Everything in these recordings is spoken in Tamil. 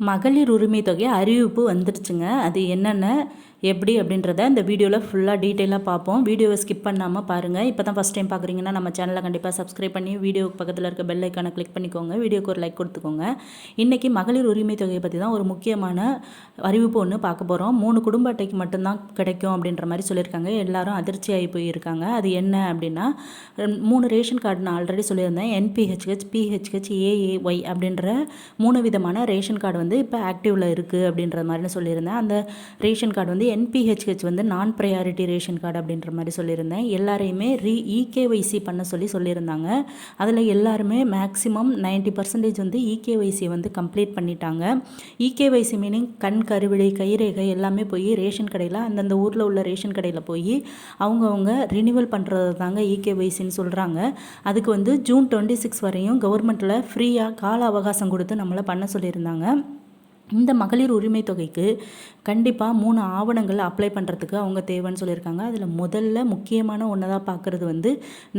மகளிர் உரிமை தொகை அறிவிப்பு வந்துடுச்சுங்க. அது என்னென்ன எப்படி அப்படின்றத இந்த வீடியோவில் ஃபுல்லாக டீட்டெயிலாக பார்ப்போம். வீடியோவை ஸ்கிப் பண்ணாமல் பாருங்கள். இப்போ தான் ஃபஸ்ட் டைம் பார்க்குறீங்கன்னா நம்ம சேனலை கண்டிப்பாக சப்ஸ்கிரைப் பண்ணி வீடியோக்கு பக்கத்தில் இருக்க பெல் ஐக்கானை கிளிக் பண்ணிக்கோங்க. வீடியோக்கு ஒரு லைக் கொடுத்துக்கோங்க. இன்றைக்கி மகளிர் உரிமை தொகையை பற்றி தான் ஒரு முக்கியமான அறிவிப்பு ஒன்று பார்க்க போகிறோம். 3 குடும்ப அட்டைக்கு மட்டும்தான் கிடைக்கும் அப்படின்ற மாதிரி சொல்லியிருக்காங்க. எல்லாரும் அதிர்ச்சியாகி போயிருக்காங்க. அது என்ன அப்படின்னா 3 ரேஷன் கார்டு நான் ஆல்ரெடி சொல்லியிருந்தேன். என்பிஹெச்ஹெச், பிஹெச்ஹெச், ஏஏஒய் அப்படின்ற 3 விதமான ரேஷன் கார்டு வந்து இப்போ ஆக்டிவில் இருக்குது அப்படின்ற மாதிரி சொல்லியிருந்தேன். அந்த ரேஷன் கார்டு வந்து என்பிஹெச்ஹெச் வந்து நான் ப்ரையாரிட்டி ரேஷன் கார்டு அப்படின்ற மாதிரி சொல்லியிருந்தேன். எல்லாரையுமே இகேஒய்சி பண்ண சொல்லியிருந்தாங்க. அதில் எல்லாருமே மேக்ஸிமம் 90% வந்து இகேஒய்சி வந்து கம்ப்ளீட் பண்ணிட்டாங்க. இகேஒய்சி மீனிங் கண், கருவிழி, கைரேகை எல்லாமே போய் ரேஷன் கடையில் அந்தந்த ஊரில் உள்ள ரேஷன் கடையில் போய் அவங்கவுங்க ரினிவல் பண்ணுறது தாங்க இகேஒய்சின்னு சொல்கிறாங்க. அதுக்கு வந்து ஜூன் 26 வரையும் கவர்மெண்ட்டில் ஃப்ரீயாக கால அவகாசம் கொடுத்து நம்மளை பண்ண சொல்லியிருந்தாங்க. இந்த மகளிர் உரிமை தொகைக்கு கண்டிப்பாக 3 ஆவணங்கள் அப்ளை பண்ணுறதுக்கு அவங்க தேவைன்னு சொல்லியிருக்காங்க. அதில் முதல்ல முக்கியமான ஒன்று தான் பார்க்குறது வந்து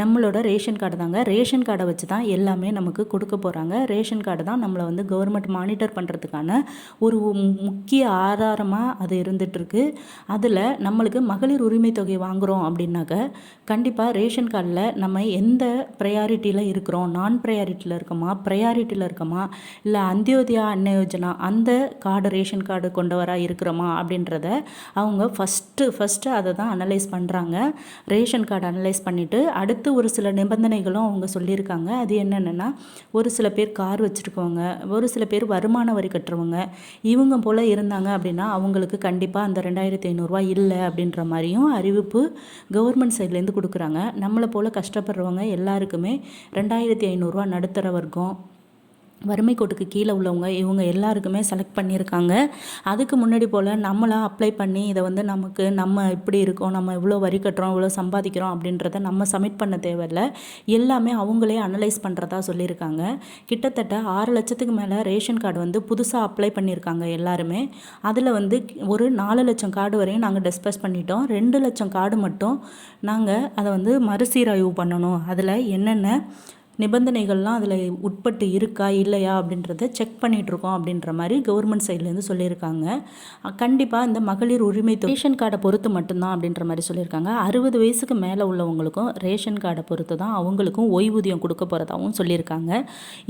நம்மளோட ரேஷன் கார்டு தாங்க. ரேஷன் கார்டை வச்சு தான் எல்லாமே நமக்கு கொடுக்க போகிறாங்க. ரேஷன் கார்டு தான் நம்மளை வந்து கவர்மெண்ட் மானிட்டர் பண்ணுறதுக்கான ஒரு முக்கிய ஆதாரமாக அது இருந்துகிட்ருக்கு. அதில் நம்மளுக்கு மகளிர் உரிமை தொகை வாங்குகிறோம் அப்படின்னாக்க கண்டிப்பாக ரேஷன் கார்டில் நம்ம எந்த ப்ரையாரிட்டியில் இருக்கிறோம், நான் ப்ரையாரிட்டியில் இருக்கோமா, ப்ரையாரிட்டியில் இருக்கோமா, இல்லை அந்தியோதயா அன்ன யோஜனா அந்த கார்டு ரேஷன் கார்டு கொண்டவராக இருக்கிறோமா அப்படின்றத அவங்க ஃபஸ்ட்டு அதை தான் அனலைஸ் பண்ணுறாங்க. ரேஷன் கார்டு அனலைஸ் பண்ணிவிட்டு அடுத்து ஒரு சில நிபந்தனைகளும் அவங்க சொல்லியிருக்காங்க. அது என்னென்னா, ஒரு சில பேர் கார் வச்சுருக்கவங்க, ஒரு சில பேர் வருமான வரி கட்டுறவங்க, இவங்க போல் இருந்தாங்க அப்படின்னா அவங்களுக்கு கண்டிப்பாக அந்த 2500 இல்லை அப்படின்ற மாதிரியும் அறிவிப்பு கவர்மெண்ட் சைட்லேருந்து கொடுக்குறாங்க. நம்மளை போல் கஷ்டப்படுறவங்க எல்லாருக்குமே 2500 நடுத்தர வர்க்கம், வறுமை கோட்டுக்கு கீழே உள்ளவங்க இவங்க எல்லாருக்குமே செலக்ட் பண்ணியிருக்காங்க. அதுக்கு முன்னாடி போல் நம்மளாம் அப்ளை பண்ணி இதை வந்து நம்ம இப்படி இருக்கோம், நம்ம இவ்வளோ வரி கட்டுறோம், இவ்வளோ சம்பாதிக்கிறோம் அப்படின்றத நம்ம சப்மிட் பண்ண தேவையில்லை. எல்லாமே அவங்களே அனலைஸ் பண்ணுறதா சொல்லியிருக்காங்க. கிட்டத்தட்ட 6 லட்சத்துக்கு மேலே ரேஷன் கார்டு வந்து புதுசாக அப்ளை பண்ணியிருக்காங்க எல்லாருமே. அதில் வந்து ஒரு 4 லட்சம் கார்டு வரையும் நாங்கள் டிஸ்பஸ் பண்ணிட்டோம். 2 லட்சம் கார்டு மட்டும் நாங்கள் அதை வந்து மறுசீராய்வு பண்ணணும். அதில் என்னென்ன நிபந்தனைகள்லாம் அதில் உட்பட்டு இருக்கா இல்லையா அப்படின்றத செக் பண்ணிகிட்ருக்கோம் அப்படின்ற மாதிரி கவர்மெண்ட் சைட்லேருந்து சொல்லியிருக்காங்க. கண்டிப்பாக இந்த மகளிர் உரிமை ரேஷன் கார்டை பொறுத்து மட்டும்தான் அப்படின்ற மாதிரி சொல்லியிருக்காங்க. 60 வயசுக்கு மேலே உள்ளவங்களுக்கும் ரேஷன் கார்டை பொறுத்து தான் அவங்களுக்கும் ஓய்வூதியம் கொடுக்க போகிறதாகவும் சொல்லியிருக்காங்க.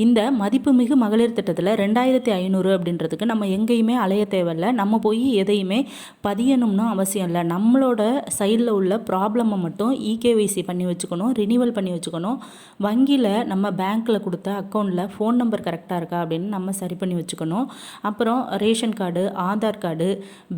இந்த மதிப்புமிகு மகளிர் திட்டத்தில் 2500 அப்படின்றதுக்கு நம்ம எங்கேயுமே அலைய தேவையில்லை. நம்ம போய் எதையுமே பதியணும்னு அவசியம் இல்லை. நம்மளோட சைடில் உள்ள ப்ராப்ளமை மட்டும் இகேஒய்சி பண்ணி வச்சுக்கணும், ரினிவல் பண்ணி வச்சுக்கணும். வங்கியில் நம்ம பேங்க்கில் கொடுத்த அக்கௌண்ட்டில் ஃபோன் நம்பர் கரெக்டாக இருக்கா அப்படின்னு நம்ம சரி பண்ணி வச்சுக்கணும். அப்புறம் ரேஷன் கார்டு, ஆதார் கார்டு,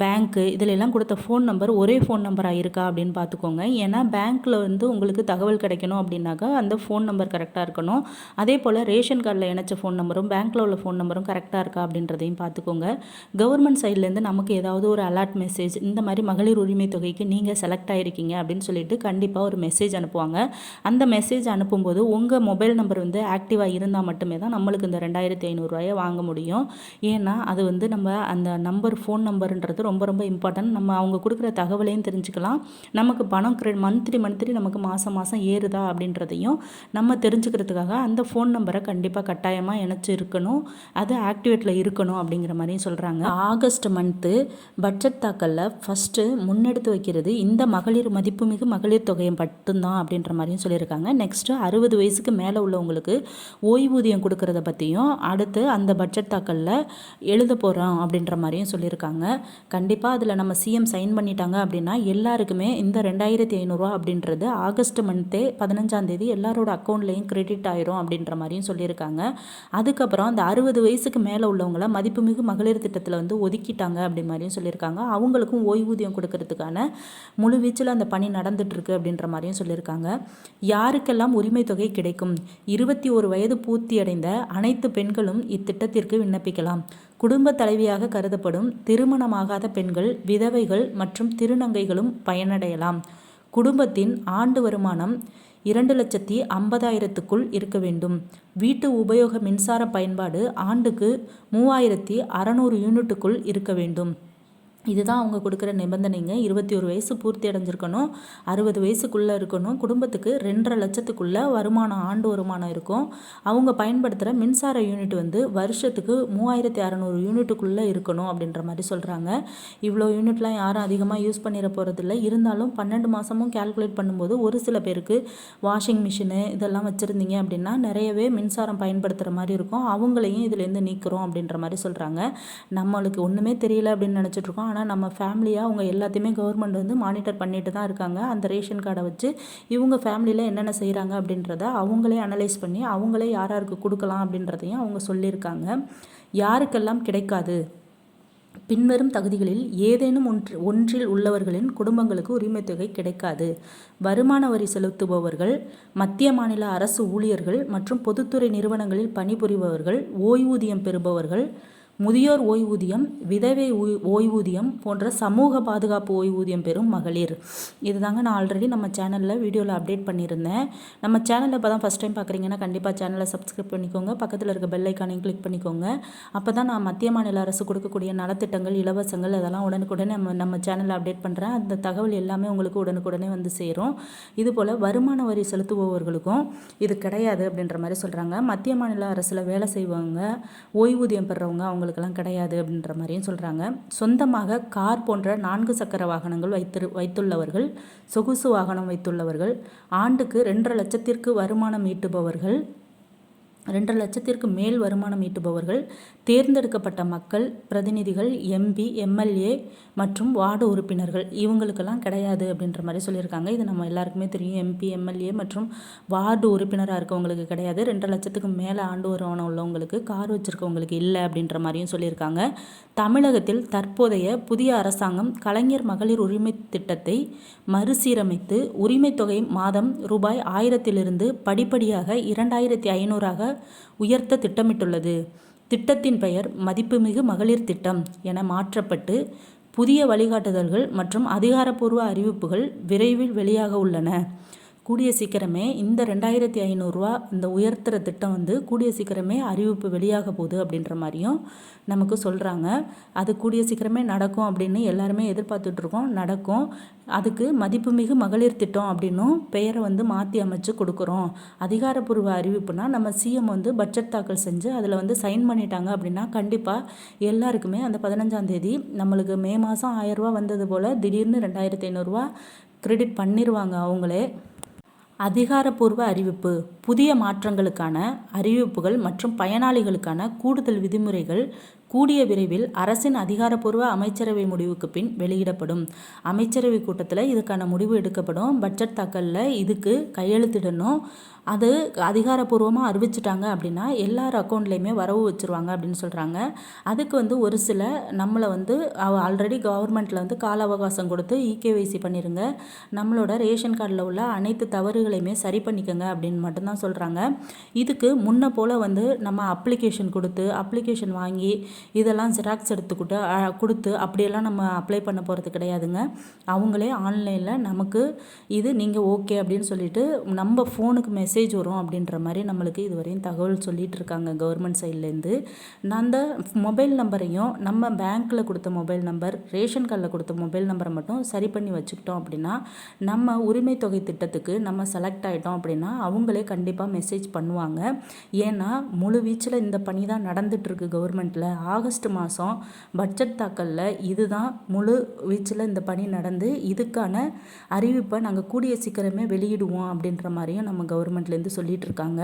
பேங்க்கு இதிலெல்லாம் கொடுத்த ஃபோன் நம்பர் ஒரே ஃபோன் நம்பராக இருக்கா அப்படின்னு பார்த்துக்கோங்க. ஏன்னா பேங்க்கில் வந்து உங்களுக்கு தகவல் கிடைக்கணும் அப்படின்னாக்கா அந்த ஃபோன் நம்பர் கரெக்டாக இருக்கணும். அதே போல் ரேஷன் கார்டில் இணைச்ச ஃபோன் நம்பரும் பேங்க்கில் உள்ள ஃபோன் நம்பரும் கரெக்டாக இருக்கா அப்படின்றதையும் பார்த்துக்கோங்க. கவர்மெண்ட் சைட்லேருந்து நமக்கு ஏதாவது ஒரு அலர்ட் மெசேஜ், இந்த மாதிரி மகளிர் உரிமை தொகைக்கு நீங்கள் செலக்ட் ஆகிருக்கீங்க அப்படின்னு சொல்லிட்டு கண்டிப்பாக ஒரு மெசேஜ் அனுப்புவாங்க. அந்த மெசேஜ் அனுப்பும்போது உங்கள் மொபைல் நம்பர் வந்து ஆக்டிவாக இருந்தால் மட்டுமே தான் நம்மளுக்கு இந்த 2500 வாங்க முடியும். ஏன்னா அது வந்து நம்ம அந்த நம்பர், ஃபோன் நம்பருன்றது ரொம்ப ரொம்ப இம்பார்ட்டன்ட். நம்ம அவங்க கொடுக்குற தகவலையும் தெரிஞ்சுக்கலாம். நமக்கு பணம் மந்த்லி நமக்கு மாதம் ஏறுதா அப்படின்றதையும் நம்ம தெரிஞ்சுக்கிறதுக்காக அந்த ஃபோன் நம்பரை கண்டிப்பாக கட்டாயமாக இணைச்சி இருக்கணும், அது ஆக்டிவேட்டில் இருக்கணும் அப்படிங்கிற மாதிரியும் சொல்கிறாங்க. ஆகஸ்ட் மந்த்து பட்ஜெட் தாக்கலில் ஃபஸ்ட்டு முன்னெடுத்து வைக்கிறது இந்த மதிப்புமிகு மகளிர் தொகையை மட்டும்தான் அப்படின்ற மாதிரியும் சொல்லியிருக்காங்க. நெக்ஸ்ட்டு 60 வயசுக்கு மேலே உள்ளவங்களுக்கு ஓய்வூதியம் கொடுக்கறத பற்றியும் அடுத்து அந்த பட்ஜெட் தாக்கலில் எழுத போகிறோம் அப்படின்ற மாதிரியும் சொல்லியிருக்காங்க. கண்டிப்பாக அதில் நம்ம சிஎம் சைன் பண்ணிட்டாங்க அப்படின்னா எல்லாருக்குமே இந்த 2500 அப்படின்றது ஆகஸ்ட் மந்த்தே 15ஆம் தேதி எல்லாரோட அக்கௌண்ட்லேயும் கிரெடிட் ஆயிரும் அப்படின்ற மாதிரியும் சொல்லியிருக்காங்க. அதுக்கப்புறம் அந்த 60 வயசுக்கு மேலே உள்ளவங்கள மதிப்புமிகு மகளிர் திட்டத்தில் வந்து ஒதுக்கிட்டாங்க அப்படி மாதிரியும் சொல்லியிருக்காங்க. அவங்களுக்கும் ஓய்வூதியம் கொடுக்கறதுக்கான முழு வீச்சில் அந்த பணி நடந்துட்டுருக்கு அப்படின்ற மாதிரியும் சொல்லியிருக்காங்க. யாருக்கெல்லாம் உரிமை தொகை கிடைக்கும்? 21 வயது பூர்த்தியடைந்த அனைத்து பெண்களும் இத்திட்டத்திற்கு விண்ணப்பிக்கலாம். குடும்ப தலைவியாக கருதப்படும் திருமணமாகாத பெண்கள், விதவைகள் மற்றும் திருநங்கைகளும் பயனடையலாம். குடும்பத்தின் ஆண்டு வருமானம் 2,50,000க்குள் இருக்க வேண்டும். வீட்டு உபயோக மின்சார பயன்பாடு ஆண்டுக்கு 3,600 யூனிட்டுக்குள் இருக்க வேண்டும். இதுதான் அவங்க கொடுக்குற நிபந்தனைங்க. 21 வயசு பூர்த்தி அடைஞ்சிருக்கணும், 60 வயசுக்குள்ளே இருக்கணும், குடும்பத்துக்கு 2.5 லட்சத்துக்குள்ளே வருமானம், ஆண்டு வருமானம் இருக்கும். அவங்க பயன்படுத்துகிற மின்சார யூனிட் வந்து வருஷத்துக்கு 3600 யூனிட்டுக்குள்ளே இருக்கணும் அப்படின்ற மாதிரி சொல்கிறாங்க. இவ்வளோ யூனிட்லாம் யாரும் அதிகமாக யூஸ் பண்ணிட போகிறதில்ல. இருந்தாலும் 12 மாதமும் கேல்குலேட் பண்ணும்போது ஒரு சில பேருக்கு வாஷிங் மிஷினு இதெல்லாம் வச்சுருந்தீங்க அப்படின்னா நிறையவே மின்சாரம் பயன்படுத்துகிற மாதிரி இருக்கும். அவங்களையும் இதுலேருந்து நீக்கிறோம் அப்படின்ற மாதிரி சொல்கிறாங்க. நம்மளுக்கு ஒன்றுமே தெரியல அப்படின்னு நினச்சிட்ருக்கோம். ஆனால் நம்ம ஃபேமிலியாக அவங்க எல்லாத்தையுமே கவர்மெண்ட் வந்து மானிட்டர் பண்ணிட்டு தான் இருக்காங்க. அந்த ரேஷன் கார்டை வச்சு இவங்க ஃபேமிலியில் என்னென்ன செய்கிறாங்க அப்படின்றத அவங்களே அனலைஸ் பண்ணி அவங்களே யார் யாருக்கு கொடுக்கலாம் அப்படின்றதையும் அவங்க சொல்லியிருக்காங்க. யாருக்கெல்லாம் கிடைக்காது? பின்வரும் தகுதிகளில் ஏதேனும் ஒன்றில் உள்ளவர்களின் குடும்பங்களுக்கு உரிமை தொகை கிடைக்காது. வருமான வரி செலுத்துபவர்கள், மத்திய மாநில அரசு ஊழியர்கள் மற்றும் பொதுத்துறை நிறுவனங்களில் பணிபுரிபவர்கள், ஓய்வூதியம் பெறுபவர்கள், முதியோர் ஓய்வூதியம், விதவை ஓய்வூதியம் போன்ற சமூக பாதுகாப்பு ஓய்வூதியம் பெறும் மகளிர். இதுதாங்க நான் ஆல்ரெடி நம்ம சேனலில் வீடியோவில் அப்டேட் பண்ணியிருந்தேன். நம்ம சேனலில் இப்போ தான் ஃபஸ்ட் டைம் பார்க்குறீங்கன்னா கண்டிப்பாக சேனலை சப்ஸ்கிரைப் பண்ணிக்கோங்க. பக்கத்தில் இருக்க பெல் ஐக்கானையும் கிளிக் பண்ணிக்கோங்க. அப்போ தான் நான் மத்திய மாநில அரசு கொடுக்கக்கூடிய நலத்திட்டங்கள், இலவசங்கள் அதெல்லாம் உடனுக்குடனே நம்ம சேனலில் அப்டேட் பண்ணுறேன். அந்த தகவல் எல்லாமே உங்களுக்கு உடனுக்குடனே வந்து சேரும். இதுபோல் வருமான வரி செலுத்துபவர்களுக்கும் இது கிடையாது அப்படின்ற மாதிரி சொல்கிறாங்க. மத்திய மாநில அரசில் வேலை செய்வாங்க, ஓய்வூதியம் பெறவங்க அவங்களுக்கெல்லாம் கிடையாது அப்படின்ற மாதிரியும் சொல்கிறாங்க. சொந்தமாக கார் போன்ற 4 சக்கர வாகனங்கள் வைத்துள்ளவர்கள், சொகுசு வாகனம் வைத்துள்ளவர்கள், ஆண்டுக்கு 2.5 லட்சத்திற்கு வருமானம் ஈட்டுபவர்கள், 2.5 லட்சத்திற்கு மேல் வருமானம் ஈட்டுபவர்கள், தேர்ந்தெடுக்கப்பட்ட மக்கள் பிரதிநிதிகள், எம்பி, எம்எல்ஏ மற்றும் வார்டு உறுப்பினர்கள் இவங்களுக்கெல்லாம் கிடையாது அப்படின்ற மாதிரி சொல்லியிருக்காங்க. இது நம்ம எல்லாருக்குமே தெரியும். எம்பி, எம்எல்ஏ மற்றும் வார்டு உறுப்பினராக இருக்கவங்களுக்கு கிடையாது. 2.5 லட்சத்துக்கு மேலே ஆண்டு வருமானம் உள்ளவங்களுக்கு, கார் வச்சுருக்கவங்களுக்கு இல்லை அப்படின்ற மாதிரியும் சொல்லியிருக்காங்க. தமிழகத்தில் தற்போதைய புதிய அரசாங்கம் கலைஞர் மகளிர் உரிமை திட்டத்தை மறுசீரமைத்து உரிமை தொகை மாதம் ரூபாய் 1000 படிப்படியாக 2500 உயர்த்த திட்டமிட்டுள்ளது. திட்டத்தின் பெயர் மதிப்புமிகு மகளிர் திட்டம் என மாற்றப்பட்டு புதிய வழிகாட்டுதல்கள் மற்றும் அதிகாரப்பூர்வ அறிவிப்புகள் விரைவில் வெளியாக உள்ளன. கூடிய சீக்கிரமே இந்த 2500 இந்த உயர்த்துற திட்டம் வந்து கூடிய சீக்கிரமே அறிவிப்பு வெளியாக போகுது அப்படின்ற மாதிரியும் நமக்கு சொல்கிறாங்க. அது கூடிய சீக்கிரமே நடக்கும் அப்படின்னு எல்லாருமே எதிர்பார்த்துட்ருக்கோம். நடக்கும். அதுக்கு மதிப்புமிகு மகளிர் திட்டம் அப்படின்னும் பெயரை வந்து மாற்றி அமைச்சு கொடுக்குறோம். அதிகாரப்பூர்வ அறிவிப்புனா நம்ம சிஎம் வந்து பட்ஜெட் தாக்கல் செஞ்சு அதில் வந்து சைன் பண்ணிட்டாங்க அப்படின்னா கண்டிப்பாக எல்லாருக்குமே அந்த 15ஆம் தேதி நம்மளுக்கு மே மாதம் 1000 ரூபா வந்தது போல் திடீர்னு 2500 கிரெடிட் பண்ணிடுவாங்க அவங்களே. அதிகாரப்பூர்வ அறிவிப்பு. புதிய மாற்றங்களுக்கான அறிவிப்புகள் மற்றும் பயனாளிகளுக்கான கூடுதல் விதிமுறைகள் கூடிய விரைவில் அரசின் அதிகாரப்பூர்வ அமைச்சரவை முடிவுக்கு பின் வெளியிடப்படும். அமைச்சரவை கூட்டத்தில் இதுக்கான முடிவு எடுக்கப்படும். பட்ஜெட் தாக்கலில் இதுக்கு கையெழுத்திடணும். அது அதிகாரப்பூர்வமாக அறிவிச்சிட்டாங்க அப்படின்னா எல்லார் அக்கௌண்ட்லேயுமே வரவு வச்சுருவாங்க அப்படின்னு சொல்கிறாங்க. அதுக்கு வந்து ஒரு சில நம்மளை வந்து ஆல்ரெடி கவர்மெண்ட்டில் வந்து கால அவகாசம் கொடுத்து இகேவைசி பண்ணிடுங்க, நம்மளோட ரேஷன் கார்டில் உள்ள அனைத்து தவறுகளையுமே சரி பண்ணிக்கோங்க அப்படின்னு மட்டும்தான் சொல்கிறாங்க. இதுக்கு முன்ன போல் வந்து நம்ம அப்ளிகேஷன் வாங்கி இதெல்லாம் ஜெராக்ஸ் கொடுத்து அப்படியெல்லாம் நம்ம அப்ளை பண்ண போகிறது கிடையாதுங்க. அவங்களே ஆன்லைனில் நமக்கு இது நீங்கள் ஓகே அப்படின்னு சொல்லிட்டு நம்ம ஃபோனுக்கு மெசேஜ் வரும் அப்படின்ற மாதிரி நம்மளுக்கு இதுவரையும் தகவல் சொல்லிகிட்டு இருக்காங்க கவர்மெண்ட் சைட்லேருந்து. அந்த மொபைல் நம்பரையும் நம்ம பேங்க்கில் கொடுத்த மொபைல் நம்பர், ரேஷன் கார்டில் கொடுத்த மொபைல் நம்பரை மட்டும் சரி பண்ணி வச்சுக்கிட்டோம் அப்படின்னா நம்ம உரிமை தொகை திட்டத்துக்கு நம்ம செலக்ட் ஆகிட்டோம் அப்படின்னா அவங்களே கண்டிப்பாக மெசேஜ் பண்ணுவாங்க. ஏன்னா முழு வீச்சில் இந்த பணி தான் நடந்துகிட்ருக்கு கவர்மெண்ட்டில். ஆகஸ்ட் மாதம் பட்ஜெட் தாக்கலில் இதுதான் முழு வீச்சில் இந்த பணி நடந்து இதுக்கான அறிவிப்பை நாங்கள் கூடிய சீக்கிரமே வெளியிடுவோம் அப்படின்ற மாதிரியும் நம்ம கவர்மெண்ட்லேருந்து சொல்லிகிட்டு இருக்காங்க.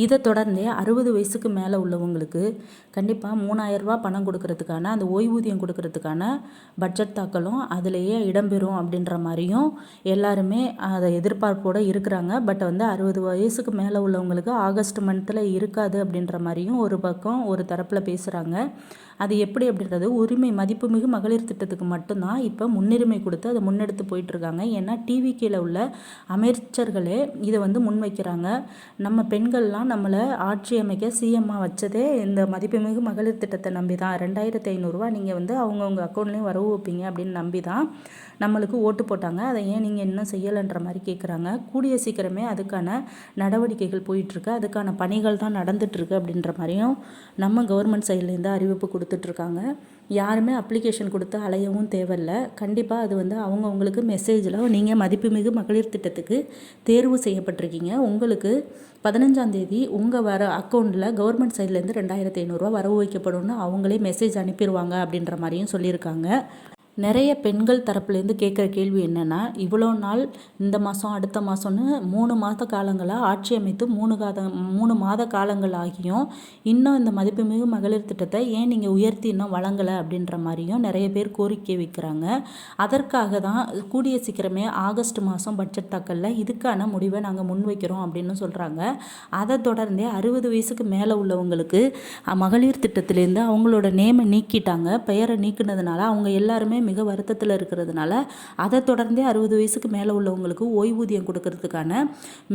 இதை தொடர்ந்தே 60 வயசுக்கு மேலே உள்ளவங்களுக்கு கண்டிப்பாக 3000 ரூபா பணம் கொடுக்கறதுக்கான அந்த ஓய்வூதியம் கொடுக்கறதுக்கான பட்ஜெட் தாக்கலும் அதிலேயே இடம்பெறும் அப்படின்ற மாதிரியும் எல்லாருமே அதை எதிர்பார்ப்போடு இருக்கிறாங்க. பட் வந்து 60 வயசுக்கு மேலே உள்ளவங்களுக்கு ஆகஸ்ட் மந்தில் இருக்காது அப்படின்ற மாதிரியும் ஒரு பக்கம் ஒரு தரப்பில் பேசுகிறாங்க. அது எப்படி அப்படின்றது மதிப்புமிகு மகளிர் திட்டத்துக்கு மட்டும்தான் இப்போ முன்னுரிமை கொடுத்து அதை முன்னெடுத்து போயிட்டுருக்காங்க. ஏன்னா டிவிக்கில் உள்ள அமைச்சர்களே இதை வந்து முன்வைக்கிறாங்க. நம்ம பெண்கள்லாம் நம்மளை ஆட்சி அமைக்க சிஎம்மாக வச்சதே இந்த மதிப்புமிகு மகளிர் திட்டத்தை நம்பி தான். 2500 நீங்கள் வந்து அவங்கவுங்க அக்கௌண்ட்லேயும் வரவு வைப்பீங்க அப்படின்னு நம்பி தான் நம்மளுக்கு ஓட்டு போட்டாங்க. அதை ஏன் நீங்கள் இன்னும் செய்யலைன்ற மாதிரி கேட்குறாங்க. கூடிய சீக்கிரமே அதுக்கான நடவடிக்கைகள் போயிட்டுருக்கு, அதுக்கான பணிகள் தான் நடந்துகிட்ருக்கு அப்படின்ற மாதிரியும் நம்ம கவர்மெண்ட் சைட்லேருந்து அறிவிப்பு கொடுத்துட்ருக்காங்க. யாருமே அப்ளிகேஷன் கொடுத்து அலையவும் தேவையில்லை. கண்டிப்பாக அது வந்து அவங்கவுங்களுக்கு மெசேஜில் நீங்கள் மதிப்புமிகு மகளிர் திட்டத்துக்கு தேர்வு செய்யப்பட்டிருக்கீங்க, உங்களுக்கு 15ஆம் தேதி உங்கள் வர அக்கௌண்ட்டில் கவர்மெண்ட் சைட்லேருந்து 2500 வரவு வைக்கப்படும்னு அவங்களே மெசேஜ் அனுப்பிடுவாங்க அப்படின்ற மாதிரியும் சொல்லியிருக்காங்க. நிறைய பெண்கள் தரப்புலேருந்து கேட்குற கேள்வி என்னென்னா, இவ்வளோ நாள் இந்த மாதம் அடுத்த மாதம்னு 3 மாத காலங்களாக ஆட்சி அமைத்து 3 மாத காலங்கள் ஆகியும் இன்னும் இந்த மதிப்புமிகு மகளிர் திட்டத்தை ஏன் நீங்கள் உயர்த்தி இன்னும் வழங்கலை அப்படின்ற மாதிரியும் நிறைய பேர் கோரிக்கை வைக்கிறாங்க. அதற்காக தான் கூடிய சீக்கிரமே ஆகஸ்ட் மாதம் பட்ஜெட் தாக்கலில் இதுக்கான முடிவை நாங்கள் முன்வைக்கிறோம் அப்படின்னு சொல்கிறாங்க. அதை தொடர்ந்தே 60 வயசுக்கு மேலே உள்ளவங்களுக்கு மகளிர் திட்டத்திலேருந்து அவங்களோட நேமை நீக்கிட்டாங்க. பெயரை நீக்கினதுனால அவங்க எல்லாருமே மிக வருத்தத்தில் இருக்கிறதுனால அதை தொடர்ந்தே 60 வயசுக்கு மேலே உள்ளவங்களுக்கு ஓய்வூதியம் கொடுக்கறதுக்கான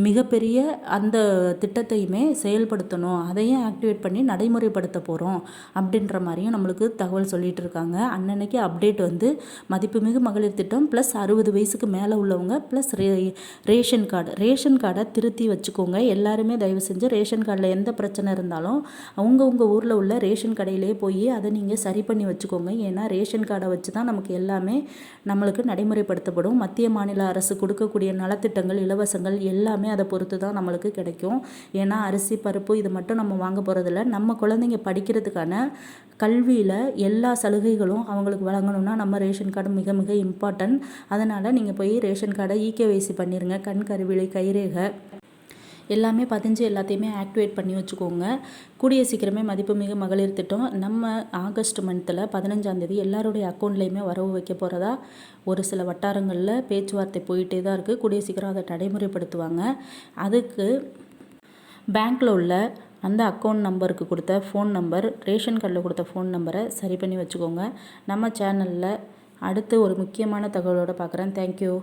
மிகப்பெரிய அந்த திட்டத்தையுமே செயல்படுத்தணும், அதையும் ஆக்டிவேட் பண்ணி நடைமுறைப்படுத்த போகிறோம் அப்படின்ற மாதிரியும் நம்மளுக்கு தகவல் சொல்லிட்டு இருக்காங்க. அன்னன்னைக்கு அப்டேட் வந்து மதிப்புமிகு மகளிர் திட்டம் ப்ளஸ் 60 வயசுக்கு மேலே உள்ளவங்க ப்ளஸ் ரேஷன் கார்டை திருத்தி வச்சுக்கோங்க. எல்லாருமே தயவு செஞ்சு ரேஷன் கார்டில் எந்த பிரச்சனை இருந்தாலும் அவங்கவுங்க ஊரில் உள்ள ரேஷன் கடையிலே போய் அதை நீங்கள் சரி பண்ணி வச்சுக்கோங்க. ஏன்னா ரேஷன் கார்டை வச்சு தான் நமக்கு எல்லாமே நம்மளுக்கு நடைமுறைப்படுத்தப்படும். மத்திய மாநில அரசு கொடுக்கக்கூடிய நலத்திட்டங்கள் இலவசங்கள் எல்லாமே அதை பொறுத்து தான் நம்மளுக்கு கிடைக்கும். ஏன்னா அரிசி பருப்பு இது மட்டும் நம்ம வாங்க போகிறதில்ல, நம்ம குழந்தைங்க படிக்கிறதுக்கான கல்வியில் எல்லா சலுகைகளும் அவங்களுக்கு வழங்கணும்னா நம்ம ரேஷன் கார்டு மிக மிக இம்பார்ட்டன்ட். அதனால் நீங்கள் போய் ரேஷன் கார்டை இகேஒய்சி பண்ணிடுங்க. கண் கருவிழி கைரேகை எல்லாமே பதிஞ்சு எல்லாத்தையுமே ஆக்டிவேட் பண்ணி வச்சுக்கோங்க. கூடிய சீக்கிரமே மதிப்புமிகு மகளிர் திட்டம் நம்ம ஆகஸ்ட் மந்தில் 15ஆம் தேதி எல்லாருடைய அக்கௌண்ட்லேயுமே வரவு வைக்க போகிறதா ஒரு சில வட்டாரங்களில் பேச்சுவார்த்தை போயிட்டே தான் இருக்குது. கூடிய சீக்கிரம் அதை நடைமுறைப்படுத்துவாங்க. அதுக்கு பேங்க்கில் உள்ள அந்த அக்கௌண்ட் நம்பருக்கு கொடுத்த ஃபோன் நம்பர், ரேஷன் கார்டில் கொடுத்த ஃபோன் நம்பரை சரி பண்ணி வச்சுக்கோங்க. நம்ம சேனலில் அடுத்து ஒரு முக்கியமான தகவலோடு பார்க்குறேன். தேங்க்யூ.